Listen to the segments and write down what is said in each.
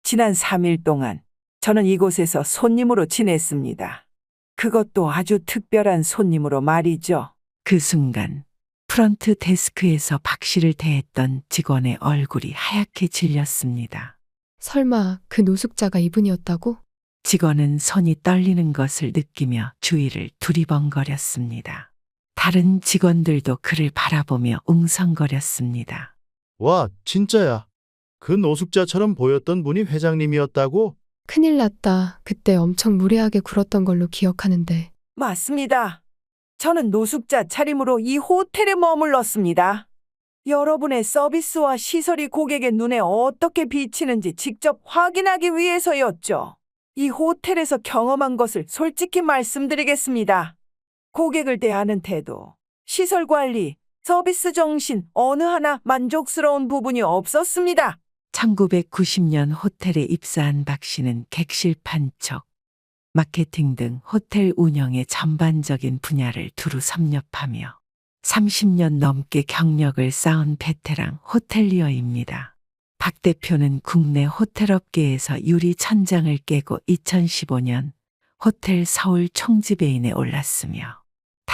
지난 3일 동안 저는 이곳에서 손님으로 지냈습니다. 그것도 아주 특별한 손님으로 말이죠. 그 순간 프런트 데스크에서 박 씨를 대했던 직원의 얼굴이 하얗게 질렸습니다. 설마 그 노숙자가 이분이었다고? 직원은 손이 떨리는 것을 느끼며 주위를 두리번거렸습니다. 다른 직원들도 그를 바라보며 웅성거렸습니다. 와, 진짜야. 그 노숙자처럼 보였던 분이 회장님이었다고? 큰일 났다. 그때 엄청 무례하게 굴었던 걸로 기억하는데. 맞습니다. 저는 노숙자 차림으로 이 호텔에 머물렀습니다. 여러분의 서비스와 시설이 고객의 눈에 어떻게 비치는지 직접 확인하기 위해서였죠. 이 호텔에서 경험한 것을 솔직히 말씀드리겠습니다. 고객을 대하는 태도, 시설 관리, 서비스 정신 어느 하나 만족스러운 부분이 없었습니다. 1990년 호텔에 입사한 박 씨는 객실 판촉, 마케팅 등 호텔 운영의 전반적인 분야를 두루 섭렵하며 30년 넘게 경력을 쌓은 베테랑 호텔리어입니다. 박 대표는 국내 호텔업계에서 유리 천장을 깨고 2015년 호텔 서울 총지배인에 올랐으며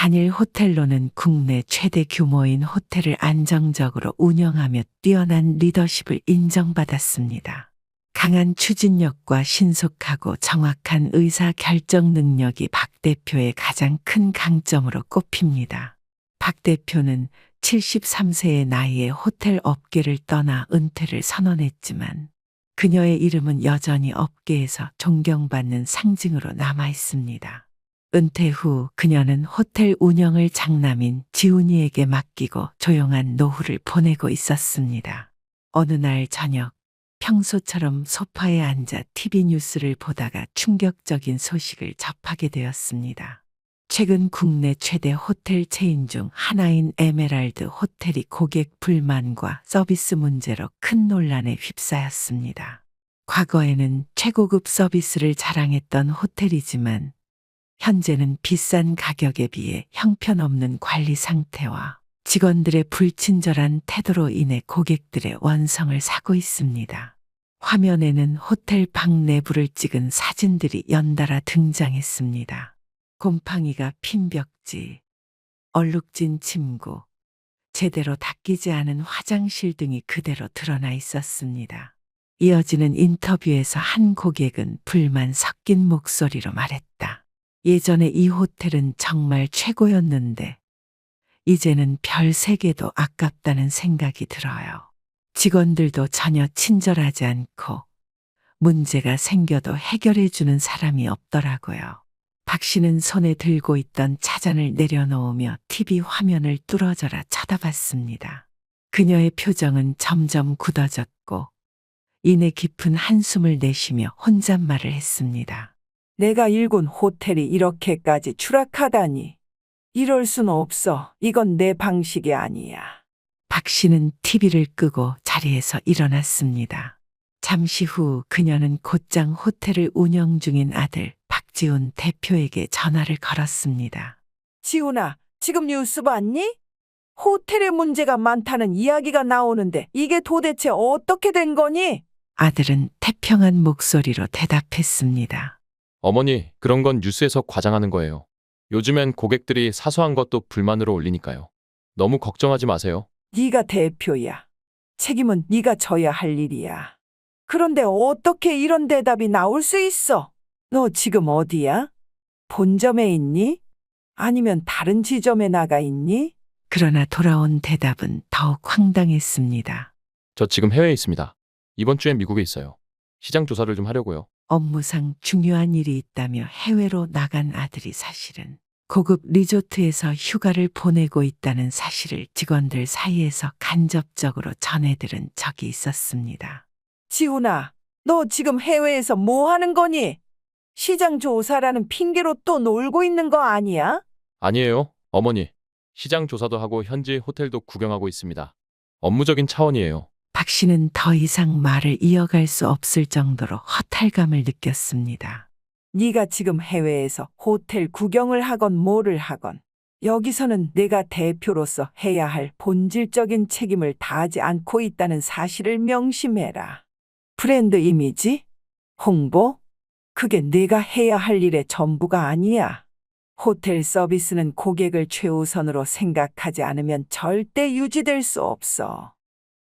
단일 호텔로는 국내 최대 규모인 호텔을 안정적으로 운영하며 뛰어난 리더십을 인정받았습니다. 강한 추진력과 신속하고 정확한 의사 결정 능력이 박 대표의 가장 큰 강점으로 꼽힙니다. 박 대표는 73세의 나이에 호텔 업계를 떠나 은퇴를 선언했지만 그녀의 이름은 여전히 업계에서 존경받는 상징으로 남아 있습니다. 은퇴 후 그녀는 호텔 운영을 장남인 지훈이에게 맡기고 조용한 노후를 보내고 있었습니다. 어느 날 저녁, 평소처럼 소파에 앉아 TV 뉴스를 보다가 충격적인 소식을 접하게 되었습니다. 최근 국내 최대 호텔 체인 중 하나인 에메랄드 호텔이 고객 불만과 서비스 문제로 큰 논란에 휩싸였습니다. 과거에는 최고급 서비스를 자랑했던 호텔이지만 현재는 비싼 가격에 비해 형편없는 관리 상태와 직원들의 불친절한 태도로 인해 고객들의 원성을 사고 있습니다. 화면에는 호텔 방 내부를 찍은 사진들이 연달아 등장했습니다. 곰팡이가 핀 벽지, 얼룩진 침구, 제대로 닦이지 않은 화장실 등이 그대로 드러나 있었습니다. 이어지는 인터뷰에서 한 고객은 불만 섞인 목소리로 말했다. 예전에 이 호텔은 정말 최고였는데 이제는 별 3개도 아깝다는 생각이 들어요. 직원들도 전혀 친절하지 않고 문제가 생겨도 해결해주는 사람이 없더라고요. 박 씨는 손에 들고 있던 차잔을 내려놓으며 TV 화면을 뚫어져라 쳐다봤습니다. 그녀의 표정은 점점 굳어졌고 이내 깊은 한숨을 내쉬며 혼잣말을 했습니다. 내가 일군 호텔이 이렇게까지 추락하다니. 이럴 순 없어. 이건 내 방식이 아니야. 박 씨는 TV를 끄고 자리에서 일어났습니다. 잠시 후 그녀는 곧장 호텔을 운영 중인 아들 박지훈 대표에게 전화를 걸었습니다. 지훈아, 지금 뉴스 봤니? 호텔에 문제가 많다는 이야기가 나오는데 이게 도대체 어떻게 된 거니? 아들은 태평한 목소리로 대답했습니다. 어머니, 그런 건 뉴스에서 과장하는 거예요. 요즘엔 고객들이 사소한 것도 불만으로 올리니까요. 너무 걱정하지 마세요. 네가 대표야. 책임은 네가 져야 할 일이야. 그런데 어떻게 이런 대답이 나올 수 있어? 너 지금 어디야? 본점에 있니? 아니면 다른 지점에 나가 있니? 그러나 돌아온 대답은 더욱 황당했습니다. 저 지금 해외에 있습니다. 이번 주엔 미국에 있어요. 시장 조사를 좀 하려고요. 업무상 중요한 일이 있다며 해외로 나간 아들이 사실은 고급 리조트에서 휴가를 보내고 있다는 사실을 직원들 사이에서 간접적으로 전해들은 적이 있었습니다. 지훈아, 너 지금 해외에서 뭐 하는 거니? 시장 조사라는 핑계로 또 놀고 있는 거 아니야? 아니에요, 어머니. 시장 조사도 하고 현지 호텔도 구경하고 있습니다. 업무적인 차원이에요. 박 씨는 더 이상 말을 이어갈 수 없을 정도로 허탈감을 느꼈습니다. 네가 지금 해외에서 호텔 구경을 하건 뭐를 하건 여기서는 내가 대표로서 해야 할 본질적인 책임을 다하지 않고 있다는 사실을 명심해라. 브랜드 이미지? 홍보? 그게 네가 해야 할 일의 전부가 아니야. 호텔 서비스는 고객을 최우선으로 생각하지 않으면 절대 유지될 수 없어.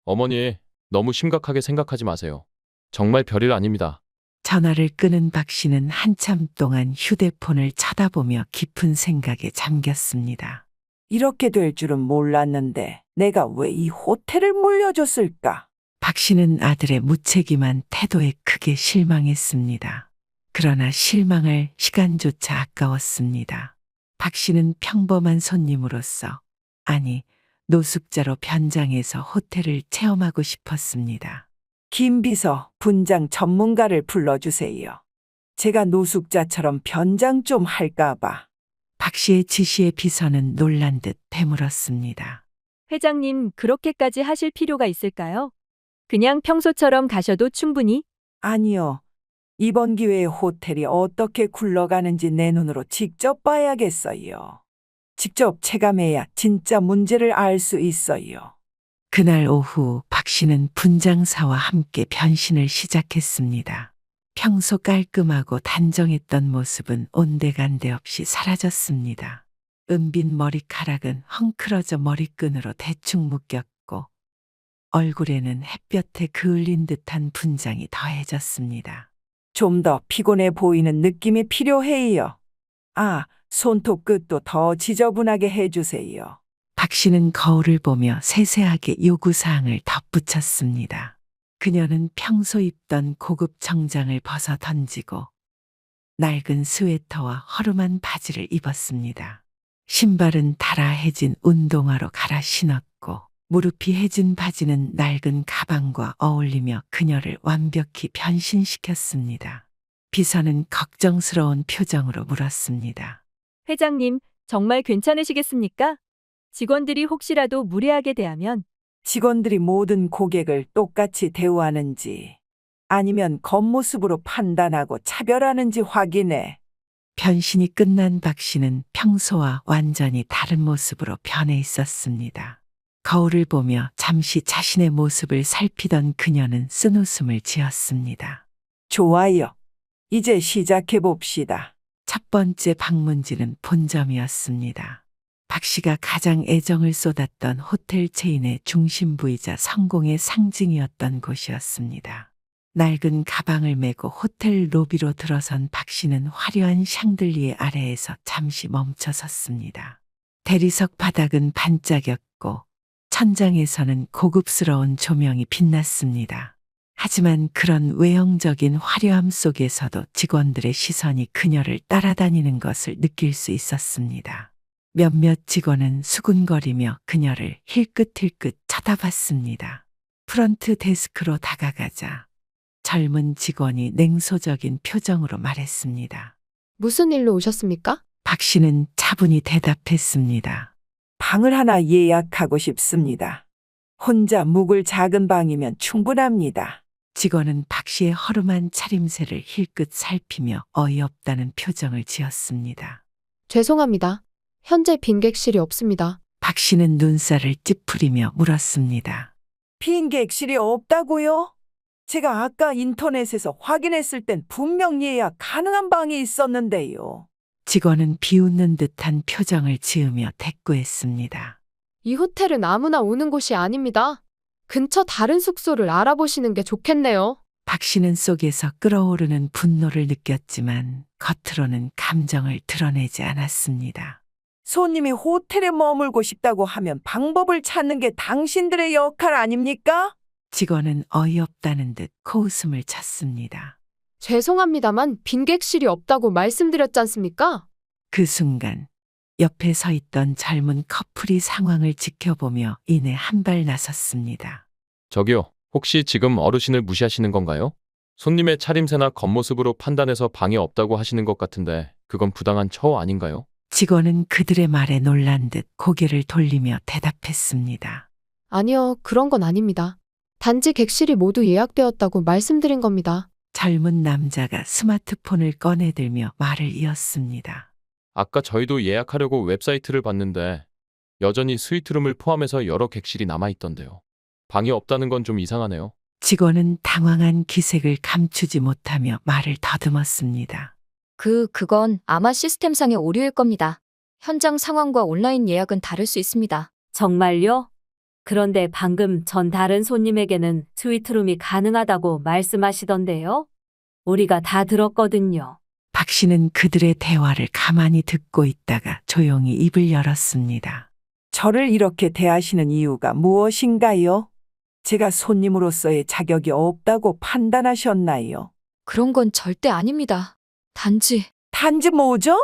어머니, 너무 심각하게 생각하지 마세요. 정말 별일 아닙니다. 전화를 끄는 박 씨는 한참 동안 휴대폰을 쳐다보며 깊은 생각에 잠겼습니다. 이렇게 될 줄은 몰랐는데 내가 왜 이 호텔을 물려줬을까? 박 씨는 아들의 무책임한 태도에 크게 실망했습니다. 그러나 실망할 시간조차 아까웠습니다. 박 씨는 평범한 손님으로서, 아니, 노숙자로 변장해서 호텔을 체험하고 싶었습니다. 김 비서, 분장 전문가를 불러주세요. 제가 노숙자처럼 변장 좀 할까봐. 박 씨의 지시에 비서는 놀란 듯 되물었습니다. 회장님, 그렇게까지 하실 필요가 있을까요? 그냥 평소처럼 가셔도 충분히. 아니요. 이번 기회에 호텔이 어떻게 굴러가는지 내 눈으로 직접 봐야겠어요. 직접 체감해야 진짜 문제를 알 수 있어요. 그날 오후 박 씨는 분장사와 함께 변신을 시작했습니다. 평소 깔끔하고 단정했던 모습은 온데간데 없이 사라졌습니다. 은빈 머리카락은 헝클어져 머리끈으로 대충 묶였고 얼굴에는 햇볕에 그을린 듯한 분장이 더해졌습니다. 좀 더 피곤해 보이는 느낌이 필요해요. 아, 손톱 끝도 더 지저분하게 해주세요. 박 씨는 거울을 보며 세세하게 요구사항을 덧붙였습니다. 그녀는 평소 입던 고급 정장을 벗어 던지고 낡은 스웨터와 허름한 바지를 입었습니다. 신발은 달아해진 운동화로 갈아 신었고 무릎이 해진 바지는 낡은 가방과 어울리며 그녀를 완벽히 변신시켰습니다. 비서는 걱정스러운 표정으로 물었습니다. 회장님, 정말 괜찮으시겠습니까? 직원들이 혹시라도 무례하게 대하면 직원들이 모든 고객을 똑같이 대우하는지 아니면 겉모습으로 판단하고 차별하는지 확인해. 변신이 끝난 박 씨는 평소와 완전히 다른 모습으로 변해 있었습니다. 거울을 보며 잠시 자신의 모습을 살피던 그녀는 쓴웃음을 지었습니다. 좋아요. 이제 시작해 봅시다. 첫 번째 방문지는 본점이었습니다. 박 씨가 가장 애정을 쏟았던 호텔 체인의 중심부이자 성공의 상징이었던 곳이었습니다. 낡은 가방을 메고 호텔 로비로 들어선 박 씨는 화려한 샹들리에 아래에서 잠시 멈춰 섰습니다. 대리석 바닥은 반짝였고 천장에서는 고급스러운 조명이 빛났습니다. 하지만 그런 외형적인 화려함 속에서도 직원들의 시선이 그녀를 따라다니는 것을 느낄 수 있었습니다. 몇몇 직원은 수군거리며 그녀를 힐끗힐끗 쳐다봤습니다. 프런트 데스크로 다가가자 젊은 직원이 냉소적인 표정으로 말했습니다. 무슨 일로 오셨습니까? 박 씨는 차분히 대답했습니다. 방을 하나 예약하고 싶습니다. 혼자 묵을 작은 방이면 충분합니다. 직원은 박 씨의 허름한 차림새를 힐끗 살피며 어이없다는 표정을 지었습니다. 죄송합니다. 현재 빈객실이 없습니다. 박 씨는 눈살을 찌푸리며 물었습니다. 빈 객실이 없다고요? 제가 아까 인터넷에서 확인했을 땐 분명 예약 가능한 방이 있었는데요. 직원은 비웃는 듯한 표정을 지으며 대꾸했습니다. 이 호텔은 아무나 오는 곳이 아닙니다. 근처 다른 숙소를 알아보시는 게 좋겠네요. 박 씨는 속에서 끓어오르는 분노를 느꼈지만 겉으로는 감정을 드러내지 않았습니다. 손님이 호텔에 머물고 싶다고 하면 방법을 찾는 게 당신들의 역할 아닙니까? 직원은 어이없다는 듯 코웃음을 쳤습니다. 죄송합니다만 빈객실이 없다고 말씀드렸지 않습니까? 그 순간 옆에 서 있던 젊은 커플이 상황을 지켜보며 이내 한 발 나섰습니다. 저기요, 혹시 지금 어르신을 무시하시는 건가요? 손님의 차림새나 겉모습으로 판단해서 방이 없다고 하시는 것 같은데 그건 부당한 처우 아닌가요? 직원은 그들의 말에 놀란 듯 고개를 돌리며 대답했습니다. 아니요, 그런 건 아닙니다. 단지 객실이 모두 예약되었다고 말씀드린 겁니다. 젊은 남자가 스마트폰을 꺼내들며 말을 이었습니다. 아까 저희도 예약하려고 웹사이트를 봤는데 여전히 스위트룸을 포함해서 여러 객실이 남아있던데요. 방이 없다는 건 좀 이상하네요. 직원은 당황한 기색을 감추지 못하며 말을 더듬었습니다. 그건 아마 시스템상의 오류일 겁니다. 현장 상황과 온라인 예약은 다를 수 있습니다. 정말요? 그런데 방금 전 다른 손님에게는 스위트룸이 가능하다고 말씀하시던데요? 우리가 다 들었거든요. 박 씨는 그들의 대화를 가만히 듣고 있다가 조용히 입을 열었습니다. 저를 이렇게 대하시는 이유가 무엇인가요? 제가 손님으로서의 자격이 없다고 판단하셨나요? 그런 건 절대 아닙니다. 단지 뭐죠?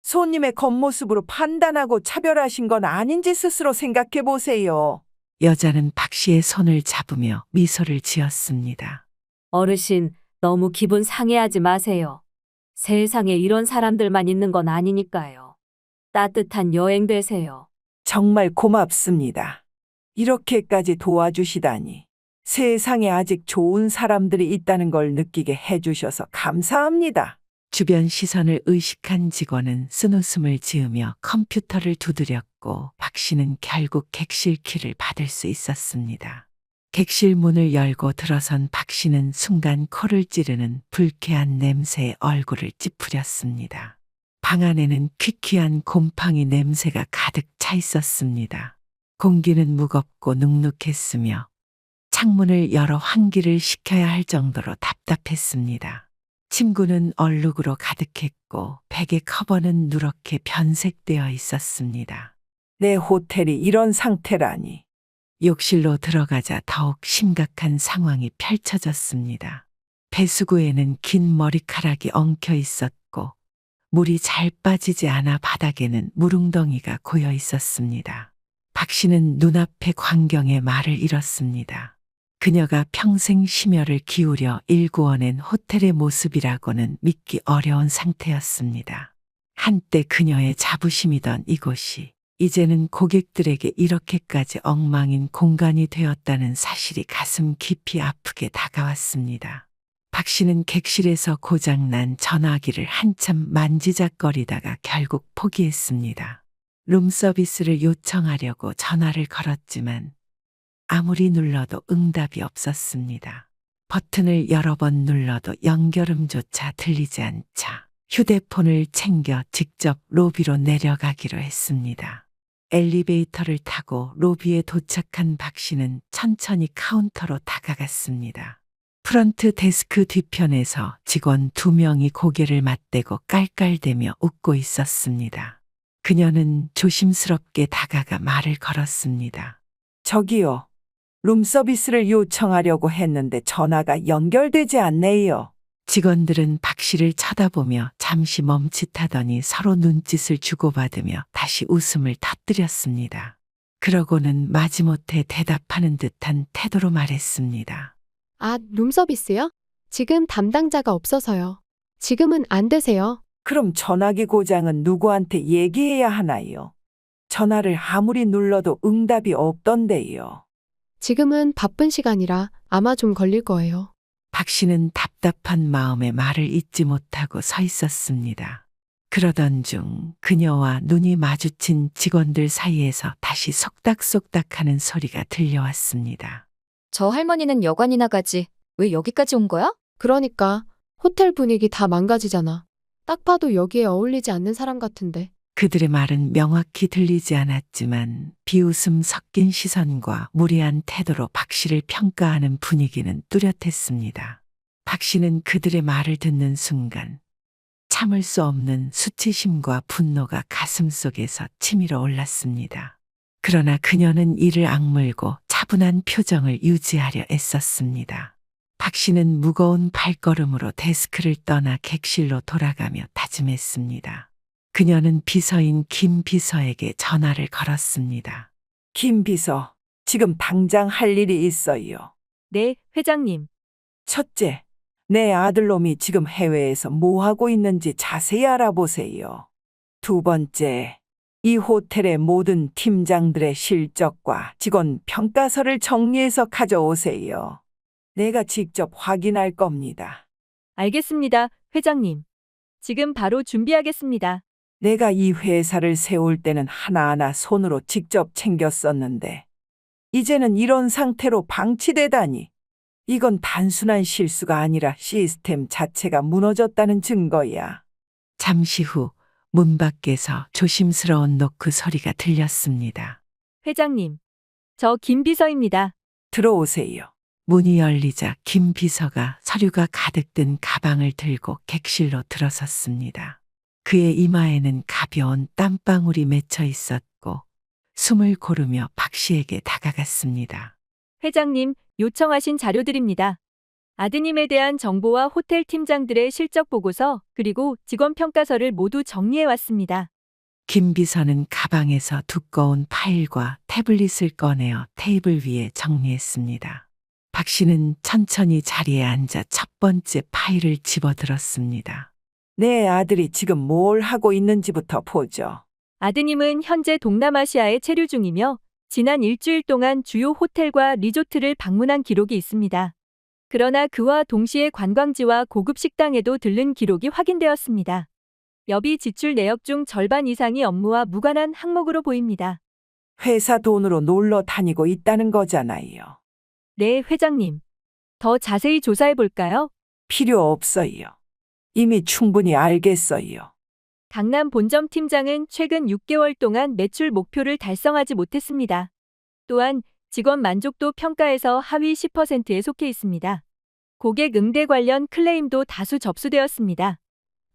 손님의 겉모습으로 판단하고 차별하신 건 아닌지 스스로 생각해 보세요. 여자는 박 씨의 손을 잡으며 미소를 지었습니다. 어르신, 너무 기분 상해하지 마세요. 세상에 이런 사람들만 있는 건 아니니까요. 따뜻한 여행 되세요. 정말 고맙습니다. 이렇게까지 도와주시다니. 세상에 아직 좋은 사람들이 있다는 걸 느끼게 해주셔서 감사합니다. 주변 시선을 의식한 직원은 쓴웃음을 지으며 컴퓨터를 두드렸고 박 씨는 결국 객실 키를 받을 수 있었습니다. 객실 문을 열고 들어선 박 씨는 순간 코를 찌르는 불쾌한 냄새에 얼굴을 찌푸렸습니다. 방 안에는 퀴퀴한 곰팡이 냄새가 가득 차 있었습니다. 공기는 무겁고 눅눅했으며 창문을 열어 환기를 시켜야 할 정도로 답답했습니다. 침구는 얼룩으로 가득했고 베개 커버는 누렇게 변색되어 있었습니다. 내 호텔이 이런 상태라니. 욕실로 들어가자 더욱 심각한 상황이 펼쳐졌습니다. 배수구에는 긴 머리카락이 엉켜 있었고 물이 잘 빠지지 않아 바닥에는 물웅덩이가 고여 있었습니다. 박 씨는 눈앞의 광경에 말을 잃었습니다. 그녀가 평생 심혈을 기울여 일구어낸 호텔의 모습이라고는 믿기 어려운 상태였습니다. 한때 그녀의 자부심이던 이곳이 이제는 고객들에게 이렇게까지 엉망인 공간이 되었다는 사실이 가슴 깊이 아프게 다가왔습니다. 박 씨는 객실에서 고장난 전화기를 한참 만지작거리다가 결국 포기했습니다. 룸서비스를 요청하려고 전화를 걸었지만 아무리 눌러도 응답이 없었습니다. 버튼을 여러 번 눌러도 연결음조차 들리지 않자 휴대폰을 챙겨 직접 로비로 내려가기로 했습니다. 엘리베이터를 타고 로비에 도착한 박 씨는 천천히 카운터로 다가갔습니다. 프런트 데스크 뒤편에서 직원 2명이 고개를 맞대고 깔깔대며 웃고 있었습니다. 그녀는 조심스럽게 다가가 말을 걸었습니다. 저기요. 룸서비스를 요청하려고 했는데 전화가 연결되지 않네요. 직원들은 박 씨를 쳐다보며 잠시 멈칫하더니 서로 눈짓을 주고받으며 다시 웃음을 터뜨렸습니다. 그러고는 마지못해 대답하는 듯한 태도로 말했습니다. 아, 룸서비스요? 지금 담당자가 없어서요. 지금은 안 되세요. 그럼 전화기 고장은 누구한테 얘기해야 하나요? 전화를 아무리 눌러도 응답이 없던데요. 지금은 바쁜 시간이라 아마 좀 걸릴 거예요. 박 씨는 답답한 마음에 말을 잇지 못하고 서 있었습니다. 그러던 중 그녀와 눈이 마주친 직원들 사이에서 다시 속닥속닥하는 소리가 들려왔습니다. 저 할머니는 여관이나 가지. 왜 여기까지 온 거야? 그러니까 호텔 분위기 다 망가지잖아. 딱 봐도 여기에 어울리지 않는 사람 같은데. 그들의 말은 명확히 들리지 않았지만 비웃음 섞인 시선과 무례한 태도로 박 씨를 평가하는 분위기는 뚜렷했습니다. 박 씨는 그들의 말을 듣는 순간 참을 수 없는 수치심과 분노가 가슴속에서 치밀어 올랐습니다. 그러나 그녀는 이를 악물고 차분한 표정을 유지하려 애썼습니다. 박 씨는 무거운 발걸음으로 데스크를 떠나 객실로 돌아가며 다짐했습니다. 그녀는 비서인 김 비서에게 전화를 걸었습니다. 김 비서, 지금 당장 할 일이 있어요. 네, 회장님. 첫째, 내 아들놈이 지금 해외에서 뭐 하고 있는지 자세히 알아보세요. 두 번째, 이 호텔의 모든 팀장들의 실적과 직원 평가서를 정리해서 가져오세요. 내가 직접 확인할 겁니다. 알겠습니다, 회장님. 지금 바로 준비하겠습니다. 내가 이 회사를 세울 때는 하나하나 손으로 직접 챙겼었는데, 이제는 이런 상태로 방치되다니. 이건 단순한 실수가 아니라 시스템 자체가 무너졌다는 증거야. 잠시 후 문 밖에서 조심스러운 노크 소리가 들렸습니다. 회장님, 저 김비서입니다. 들어오세요. 문이 열리자 김 비서가 서류가 가득 든 가방을 들고 객실로 들어섰습니다. 그의 이마에는 가벼운 땀방울이 맺혀 있었고 숨을 고르며 박 씨에게 다가갔습니다. 회장님, 요청하신 자료들입니다. 아드님에 대한 정보와 호텔 팀장들의 실적 보고서, 그리고 직원 평가서를 모두 정리해 왔습니다. 김 비서는 가방에서 두꺼운 파일과 태블릿을 꺼내어 테이블 위에 정리했습니다. 박 씨는 천천히 자리에 앉아 첫 번째 파일을 집어들었습니다. 내 아들이 지금 뭘 하고 있는지부터 보죠. 아드님은 현재 동남아시아에 체류 중이며 지난 일주일 동안 주요 호텔과 리조트를 방문한 기록이 있습니다. 그러나 그와 동시에 관광지와 고급 식당에도 들른 기록이 확인되었습니다. 여비 지출 내역 중 절반 이상이 업무와 무관한 항목으로 보입니다. 회사 돈으로 놀러 다니고 있다는 거잖아요. 네, 회장님. 더 자세히 조사해 볼까요? 필요 없어요. 이미 충분히 알겠어요. 강남 본점 팀장은 최근 6개월 동안 매출 목표를 달성하지 못했습니다. 또한 직원 만족도 평가에서 하위 10%에 속해 있습니다. 고객 응대 관련 클레임도 다수 접수되었습니다.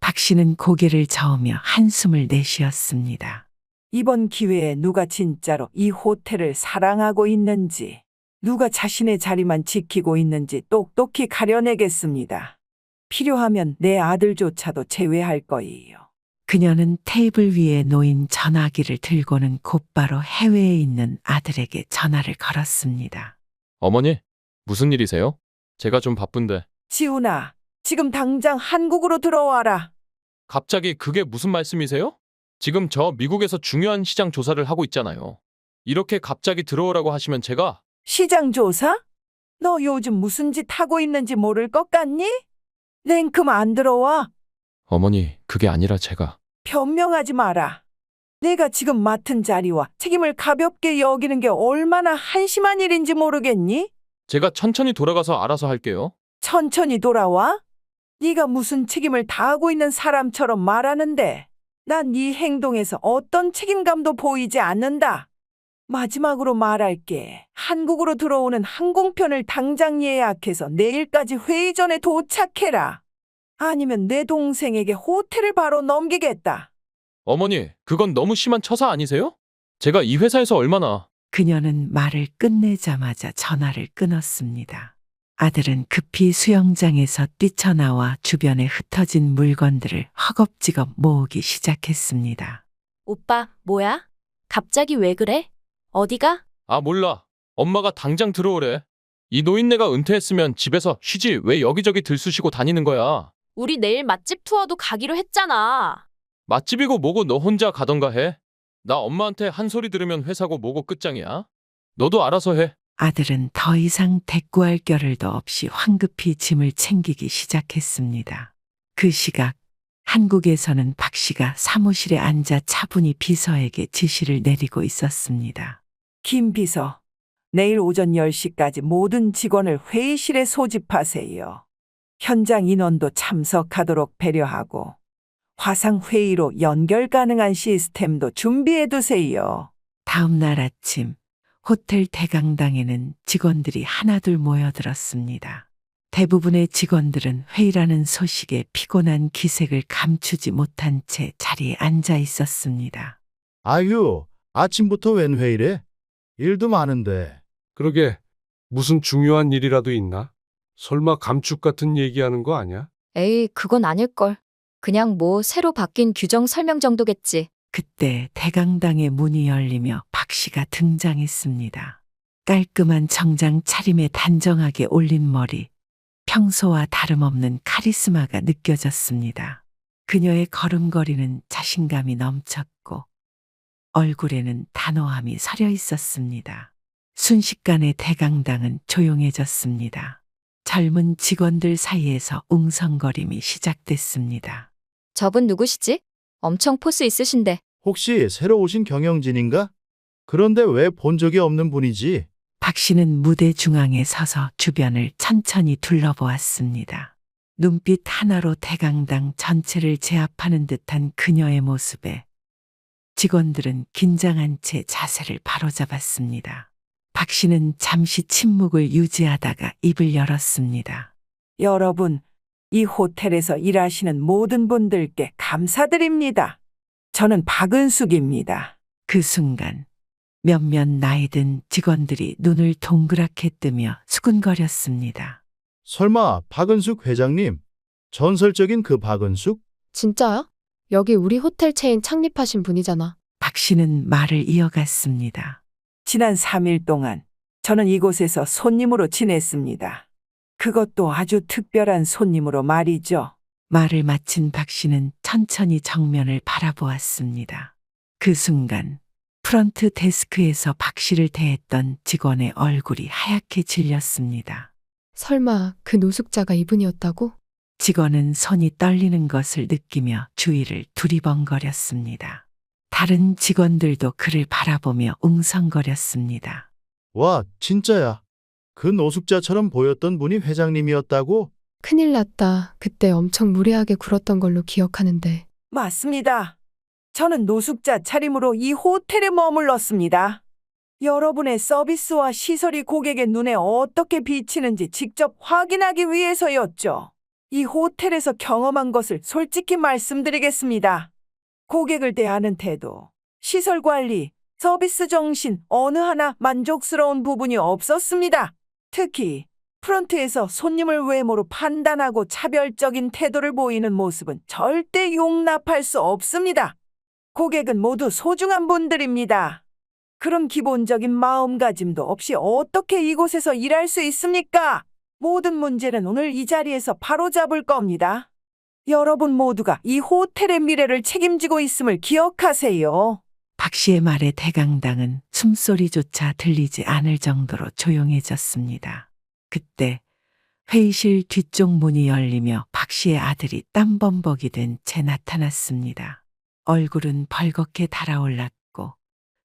박 씨는 고개를 저으며 한숨을 내쉬었습니다. 이번 기회에 누가 진짜로 이 호텔을 사랑하고 있는지, 누가 자신의 자리만 지키고 있는지 똑똑히 가려내겠습니다. 필요하면 내 아들조차도 제외할 거예요. 그녀는 테이블 위에 놓인 전화기를 들고는 곧바로 해외에 있는 아들에게 전화를 걸었습니다. 어머니, 무슨 일이세요? 제가 좀 바쁜데. 지훈아, 지금 당장 한국으로 들어와라. 갑자기 그게 무슨 말씀이세요? 지금 저 미국에서 중요한 시장 조사를 하고 있잖아요. 이렇게 갑자기 들어오라고 하시면 제가 시장 조사? 너 요즘 무슨 짓 하고 있는지 모를 것 같니? 냉큼 안 들어와. 어머니, 그게 아니라 제가 변명하지 마라. 내가 지금 맡은 자리와 책임을 가볍게 여기는 게 얼마나 한심한 일인지 모르겠니? 제가 천천히 돌아가서 알아서 할게요. 천천히 돌아와? 네가 무슨 책임을 다하고 있는 사람처럼 말하는데 난 네 행동에서 어떤 책임감도 보이지 않는다. 마지막으로 말할게. 한국으로 들어오는 항공편을 당장 예약해서 내일까지 회의 전에 도착해라. 아니면 내 동생에게 호텔을 바로 넘기겠다. 어머니, 그건 너무 심한 처사 아니세요? 제가 이 회사에서 얼마나... 그녀는 말을 끝내자마자 전화를 끊었습니다. 아들은 급히 수영장에서 뛰쳐나와 주변에 흩어진 물건들을 허겁지겁 모으기 시작했습니다. 오빠, 뭐야? 갑자기 왜 그래? 어디가? 아, 몰라. 엄마가 당장 들어오래. 이 노인네가 은퇴했으면 집에서 쉬지 왜 여기저기 들쑤시고 다니는 거야. 우리 내일 맛집 투어도 가기로 했잖아. 맛집이고 뭐고 너 혼자 가던가 해. 나 엄마한테 한 소리 들으면 회사고 뭐고 끝장이야. 너도 알아서 해. 아들은 더 이상 대꾸할 겨를도 없이 황급히 짐을 챙기기 시작했습니다. 그 시각 한국에서는 박 씨가 사무실에 앉아 차분히 비서에게 지시를 내리고 있었습니다. 김 비서, 내일 오전 10시까지 모든 직원을 회의실에 소집하세요. 현장 인원도 참석하도록 배려하고 화상회의로 연결 가능한 시스템도 준비해 두세요. 다음 날 아침 호텔 대강당에는 직원들이 하나둘 모여들었습니다. 대부분의 직원들은 회의라는 소식에 피곤한 기색을 감추지 못한 채 자리에 앉아 있었습니다. 아유, 아침부터 웬 회의래? 일도 많은데. 그러게, 무슨 중요한 일이라도 있나? 설마 감축 같은 얘기하는 거 아니야? 에이, 그건 아닐걸. 그냥 뭐 새로 바뀐 규정 설명 정도겠지. 그때 대강당의 문이 열리며 박 씨가 등장했습니다. 깔끔한 정장 차림에 단정하게 올린 머리, 평소와 다름없는 카리스마가 느껴졌습니다. 그녀의 걸음걸이는 자신감이 넘쳤고 얼굴에는 단호함이 서려 있었습니다. 순식간에 대강당은 조용해졌습니다. 젊은 직원들 사이에서 웅성거림이 시작됐습니다. 저분 누구시지? 엄청 포스 있으신데. 혹시 새로 오신 경영진인가? 그런데 왜 본 적이 없는 분이지? 박 씨는 무대 중앙에 서서 주변을 천천히 둘러보았습니다. 눈빛 하나로 대강당 전체를 제압하는 듯한 그녀의 모습에 직원들은 긴장한 채 자세를 바로잡았습니다. 박 씨는 잠시 침묵을 유지하다가 입을 열었습니다. 여러분, 이 호텔에서 일하시는 모든 분들께 감사드립니다. 저는 박은숙입니다. 그 순간 몇몇 나이든 직원들이 눈을 동그랗게 뜨며 수군거렸습니다. 설마 박은숙 회장님? 전설적인 그 박은숙? 진짜야? 여기 우리 호텔 체인 창립하신 분이잖아. 박 씨는 말을 이어갔습니다. 지난 3일 동안 저는 이곳에서 손님으로 지냈습니다. 그것도 아주 특별한 손님으로 말이죠. 말을 마친 박 씨는 천천히 정면을 바라보았습니다. 그 순간 프런트 데스크에서 박 씨를 대했던 직원의 얼굴이 하얗게 질렸습니다. 설마 그 노숙자가 이분이었다고? 직원은 손이 떨리는 것을 느끼며 주위를 두리번거렸습니다. 다른 직원들도 그를 바라보며 웅성거렸습니다. 와, 진짜야. 그 노숙자처럼 보였던 분이 회장님이었다고? 큰일 났다. 그때 엄청 무례하게 굴었던 걸로 기억하는데. 맞습니다. 저는 노숙자 차림으로 이 호텔에 머물렀습니다. 여러분의 서비스와 시설이 고객의 눈에 어떻게 비치는지 직접 확인하기 위해서였죠. 이 호텔에서 경험한 것을 솔직히 말씀드리겠습니다. 고객을 대하는 태도, 시설 관리, 서비스 정신 어느 하나 만족스러운 부분이 없었습니다. 특히 프런트에서 손님을 외모로 판단하고 차별적인 태도를 보이는 모습은 절대 용납할 수 없습니다. 고객은 모두 소중한 분들입니다. 그런 기본적인 마음가짐도 없이 어떻게 이곳에서 일할 수 있습니까? 모든 문제는 오늘 이 자리에서 바로잡을 겁니다. 여러분 모두가 이 호텔의 미래를 책임지고 있음을 기억하세요. 박 씨의 말에 대강당은 숨소리조차 들리지 않을 정도로 조용해졌습니다. 그때 회의실 뒤쪽 문이 열리며 박 씨의 아들이 땀범벅이 된 채 나타났습니다. 얼굴은 벌겋게 달아올랐고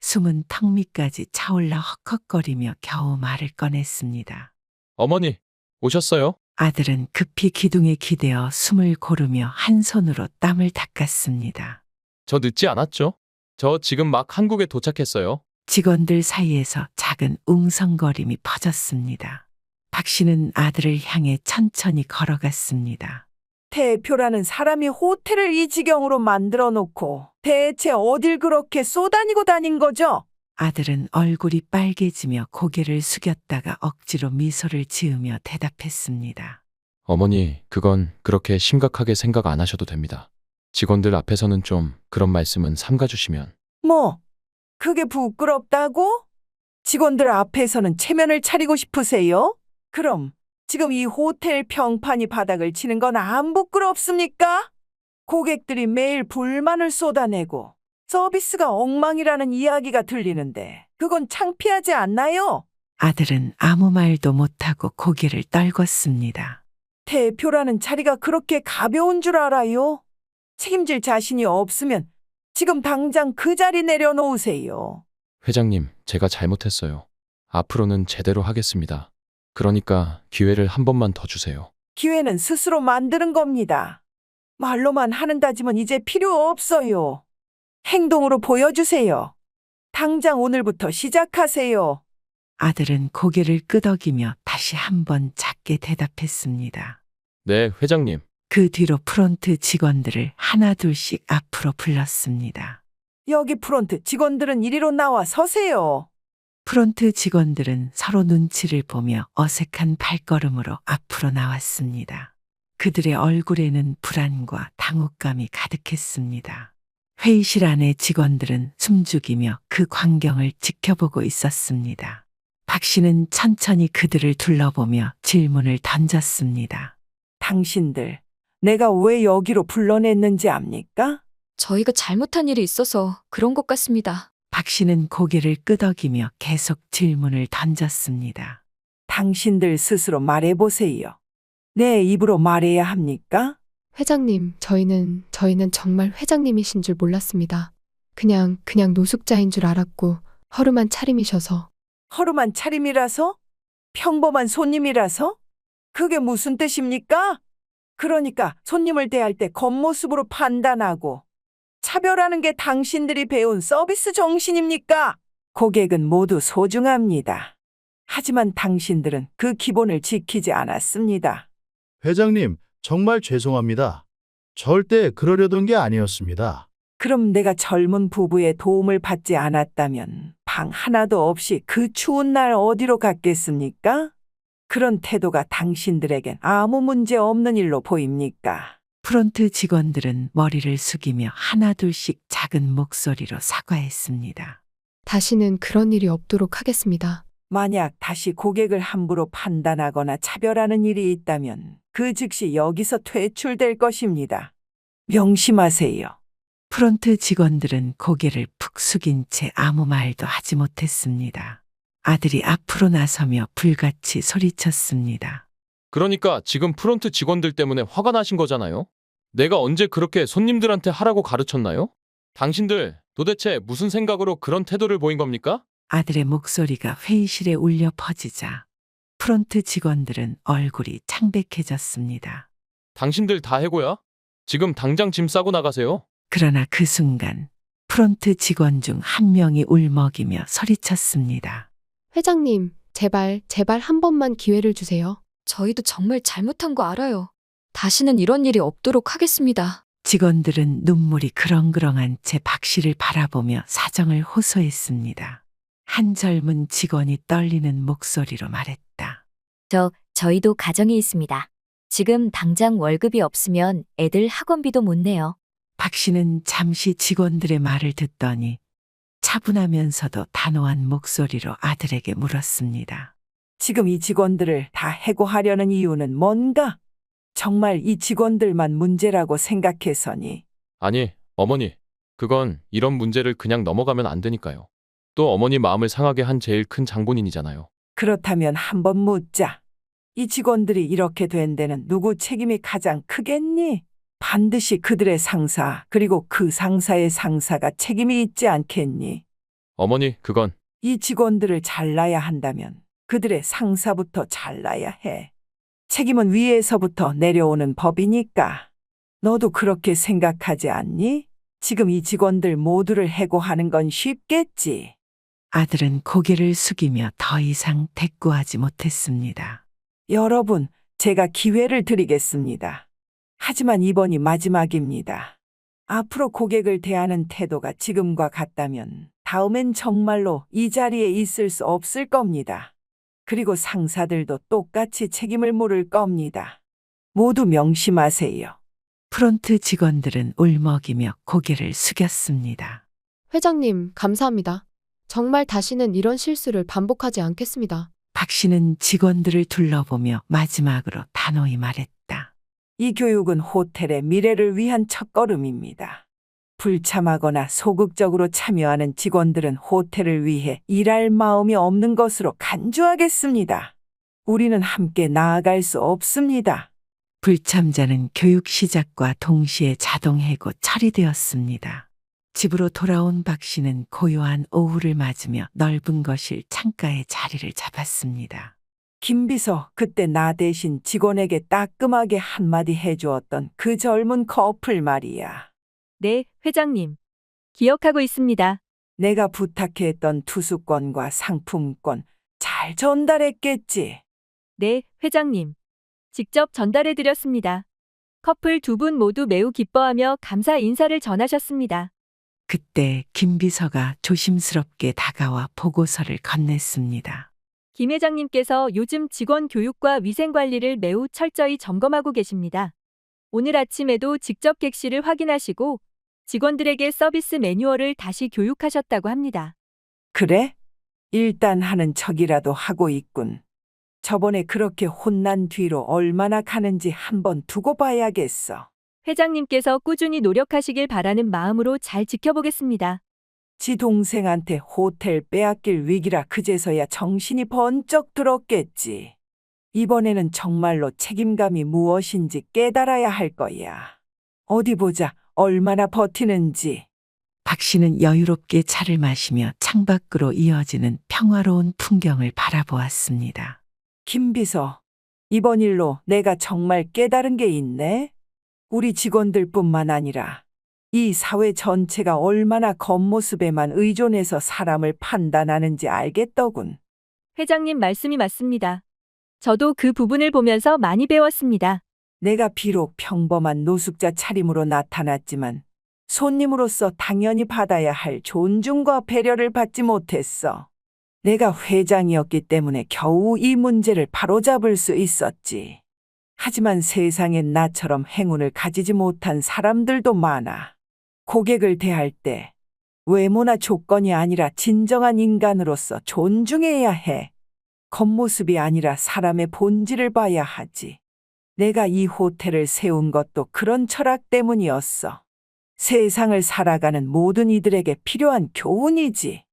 숨은 턱 밑까지 차올라 헉헉거리며 겨우 말을 꺼냈습니다. 어머니, 오셨어요? 아들은 급히 기둥에 기대어 숨을 고르며 한 손으로 땀을 닦았습니다. 저 늦지 않았죠? 저 지금 막 한국에 도착했어요. 직원들 사이에서 작은 웅성거림이 퍼졌습니다. 박 씨는 아들을 향해 천천히 걸어갔습니다. 대표라는 사람이 호텔을 이 지경으로 만들어 놓고 대체 어딜 그렇게 쏘다니고 다닌 거죠? 아들은 얼굴이 빨개지며 고개를 숙였다가 억지로 미소를 지으며 대답했습니다. 어머니, 그건 그렇게 심각하게 생각 안 하셔도 됩니다. 직원들 앞에서는 좀 그런 말씀은 삼가주시면. 뭐, 그게 부끄럽다고? 직원들 앞에서는 체면을 차리고 싶으세요? 그럼 지금 이 호텔 평판이 바닥을 치는 건 안 부끄럽습니까? 고객들이 매일 불만을 쏟아내고 서비스가 엉망이라는 이야기가 들리는데 그건 창피하지 않나요? 아들은 아무 말도 못하고 고개를 떨궜습니다. 대표라는 자리가 그렇게 가벼운 줄 알아요? 책임질 자신이 없으면 지금 당장 그 자리 내려놓으세요. 회장님, 제가 잘못했어요. 앞으로는 제대로 하겠습니다. 그러니까 기회를 한 번만 더 주세요. 기회는 스스로 만드는 겁니다. 말로만 하는 다짐은 이제 필요 없어요. 행동으로 보여주세요. 당장 오늘부터 시작하세요. 아들은 고개를 끄덕이며 다시 한번 작게 대답했습니다. 네, 회장님. 그 뒤로 프론트 직원들을 하나둘씩 앞으로 불렀습니다. 여기 프론트 직원들은 이리로 나와 서세요. 프론트 직원들은 서로 눈치를 보며 어색한 발걸음으로 앞으로 나왔습니다. 그들의 얼굴에는 불안과 당혹감이 가득했습니다. 회의실 안의 직원들은 숨죽이며 그 광경을 지켜보고 있었습니다. 박 씨는 천천히 그들을 둘러보며 질문을 던졌습니다. 당신들, 내가 왜 여기로 불러냈는지 압니까? 저희가 잘못한 일이 있어서 그런 것 같습니다. 박 씨는 고개를 끄덕이며 계속 질문을 던졌습니다. 당신들 스스로 말해보세요. 내 입으로 말해야 합니까? 회장님, 저희는 정말 회장님이신 줄 몰랐습니다. 그냥 노숙자인 줄 알았고 허름한 차림이셔서. 허름한 차림이라서? 평범한 손님이라서? 그게 무슨 뜻입니까? 그러니까 손님을 대할 때 겉모습으로 판단하고 차별하는 게 당신들이 배운 서비스 정신입니까? 고객은 모두 소중합니다. 하지만 당신들은 그 기본을 지키지 않았습니다. 회장님, 정말 죄송합니다. 절대 그러려던 게 아니었습니다. 그럼 내가 젊은 부부의 도움을 받지 않았다면 방 하나도 없이 그 추운 날 어디로 갔겠습니까? 그런 태도가 당신들에겐 아무 문제 없는 일로 보입니까? 프론트 직원들은 머리를 숙이며 하나둘씩 작은 목소리로 사과했습니다. 다시는 그런 일이 없도록 하겠습니다. 만약 다시 고객을 함부로 판단하거나 차별하는 일이 있다면 그 즉시 여기서 퇴출될 것입니다. 명심하세요. 프론트 직원들은 고개를 푹 숙인 채 아무 말도 하지 못했습니다. 아들이 앞으로 나서며 불같이 소리쳤습니다. 그러니까 지금 프론트 직원들 때문에 화가 나신 거잖아요? 내가 언제 그렇게 손님들한테 하라고 가르쳤나요? 당신들 도대체 무슨 생각으로 그런 태도를 보인 겁니까? 아들의 목소리가 회의실에 울려 퍼지자 프론트 직원들은 얼굴이 창백해졌습니다. 당신들 다 해고야? 지금 당장 짐 싸고 나가세요. 그러나 그 순간 프론트 직원 중 한 명이 울먹이며 소리쳤습니다. 회장님, 제발 한 번만 기회를 주세요. 저희도 정말 잘못한 거 알아요. 다시는 이런 일이 없도록 하겠습니다. 직원들은 눈물이 그렁그렁한 채 박 씨를 바라보며 사정을 호소했습니다. 한 젊은 직원이 떨리는 목소리로 말했다. 저희도 가정이 있습니다. 지금 당장 월급이 없으면 애들 학원비도 못 내요. 박 씨는 잠시 직원들의 말을 듣더니 차분하면서도 단호한 목소리로 아들에게 물었습니다. 지금 이 직원들을 다 해고하려는 이유는 뭔가? 정말 이 직원들만 문제라고 생각해서니? 아니, 어머니. 그건 이런 문제를 그냥 넘어가면 안 되니까요. 또 어머니 마음을 상하게 한 제일 큰 장본인이잖아요. 그렇다면 한번 묻자. 이 직원들이 이렇게 된 데는 누구 책임이 가장 크겠니? 반드시 그들의 상사, 그리고 그 상사의 상사가 책임이 있지 않겠니? 어머니, 그건 이 직원들을 잘라야 한다면 그들의 상사부터 잘라야 해. 책임은 위에서부터 내려오는 법이니까. 너도 그렇게 생각하지 않니? 지금 이 직원들 모두를 해고하는 건 쉽겠지. 아들은 고개를 숙이며 더 이상 대꾸하지 못했습니다. 여러분, 제가 기회를 드리겠습니다. 하지만 이번이 마지막입니다. 앞으로 고객을 대하는 태도가 지금과 같다면 다음엔 정말로 이 자리에 있을 수 없을 겁니다. 그리고 상사들도 똑같이 책임을 물을 겁니다. 모두 명심하세요. 프론트 직원들은 울먹이며 고개를 숙였습니다. 회장님, 감사합니다. 정말 다시는 이런 실수를 반복하지 않겠습니다. 박 씨는 직원들을 둘러보며 마지막으로 단호히 말했다. 이 교육은 호텔의 미래를 위한 첫걸음입니다. 불참하거나 소극적으로 참여하는 직원들은 호텔을 위해 일할 마음이 없는 것으로 간주하겠습니다. 우리는 함께 나아갈 수 없습니다. 불참자는 교육 시작과 동시에 자동 해고 처리되었습니다. 집으로 돌아온 박 씨는 고요한 오후를 맞으며 넓은 거실 창가에 자리를 잡았습니다. 김비서, 그때 나 대신 직원에게 따끔하게 한마디 해주었던 그 젊은 커플 말이야. 네, 회장님. 기억하고 있습니다. 내가 부탁했던 투숙권과 상품권 잘 전달했겠지? 네, 회장님. 직접 전달해 드렸습니다. 커플 두 분 모두 매우 기뻐하며 감사 인사를 전하셨습니다. 그때 김 비서가 조심스럽게 다가와 보고서를 건넸습니다. 김 회장님께서 요즘 직원 교육과 위생 관리를 매우 철저히 점검하고 계십니다. 오늘 아침에도 직접 객실을 확인하시고 직원들에게 서비스 매뉴얼을 다시 교육하셨다고 합니다. 그래? 일단 하는 척이라도 하고 있군. 저번에 그렇게 혼난 뒤로 얼마나 가는지 한번 두고 봐야겠어. 회장님께서 꾸준히 노력하시길 바라는 마음으로 잘 지켜보겠습니다. 지 동생한테 호텔 빼앗길 위기라 그제서야 정신이 번쩍 들었겠지. 이번에는 정말로 책임감이 무엇인지 깨달아야 할 거야. 어디 보자, 얼마나 버티는지. 박 씨는 여유롭게 차를 마시며 창밖으로 이어지는 평화로운 풍경을 바라보았습니다. 김비서, 이번 일로 내가 정말 깨달은 게 있네. 우리 직원들뿐만 아니라 이 사회 전체가 얼마나 겉모습에만 의존해서 사람을 판단하는지 알겠더군. 회장님 말씀이 맞습니다. 저도 그 부분을 보면서 많이 배웠습니다. 내가 비록 평범한 노숙자 차림으로 나타났지만 손님으로서 당연히 받아야 할 존중과 배려를 받지 못했어. 내가 회장이었기 때문에 겨우 이 문제를 바로잡을 수 있었지. 하지만 세상엔 나처럼 행운을 가지지 못한 사람들도 많아. 고객을 대할 때 외모나 조건이 아니라 진정한 인간으로서 존중해야 해. 겉모습이 아니라 사람의 본질을 봐야 하지. 내가 이 호텔을 세운 것도 그런 철학 때문이었어. 세상을 살아가는 모든 이들에게 필요한 교훈이지.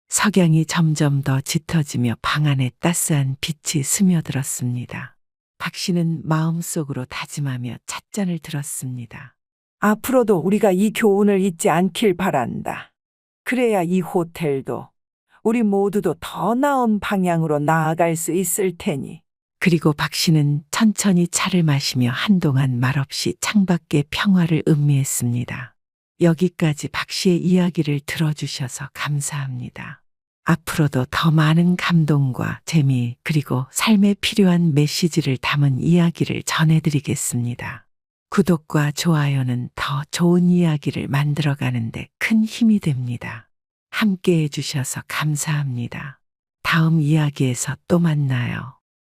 석양이 점점 더 짙어지며 방 안에 따스한 빛이 스며들었습니다. 박 씨는 마음속으로 다짐하며 찻잔을 들었습니다. 앞으로도 우리가 이 교훈을 잊지 않길 바란다. 그래야 이 호텔도 우리 모두도 더 나은 방향으로 나아갈 수 있을 테니. 그리고 박 씨는 천천히 차를 마시며 한동안 말없이 창밖의 평화를 음미했습니다. 여기까지 박 씨의 이야기를 들어주셔서 감사합니다. 앞으로도 더 많은 감동과 재미 그리고 삶에 필요한 메시지를 담은 이야기를 전해드리겠습니다. 구독과 좋아요는 더 좋은 이야기를 만들어가는데 큰 힘이 됩니다. 함께 해주셔서 감사합니다. 다음 이야기에서 또 만나요.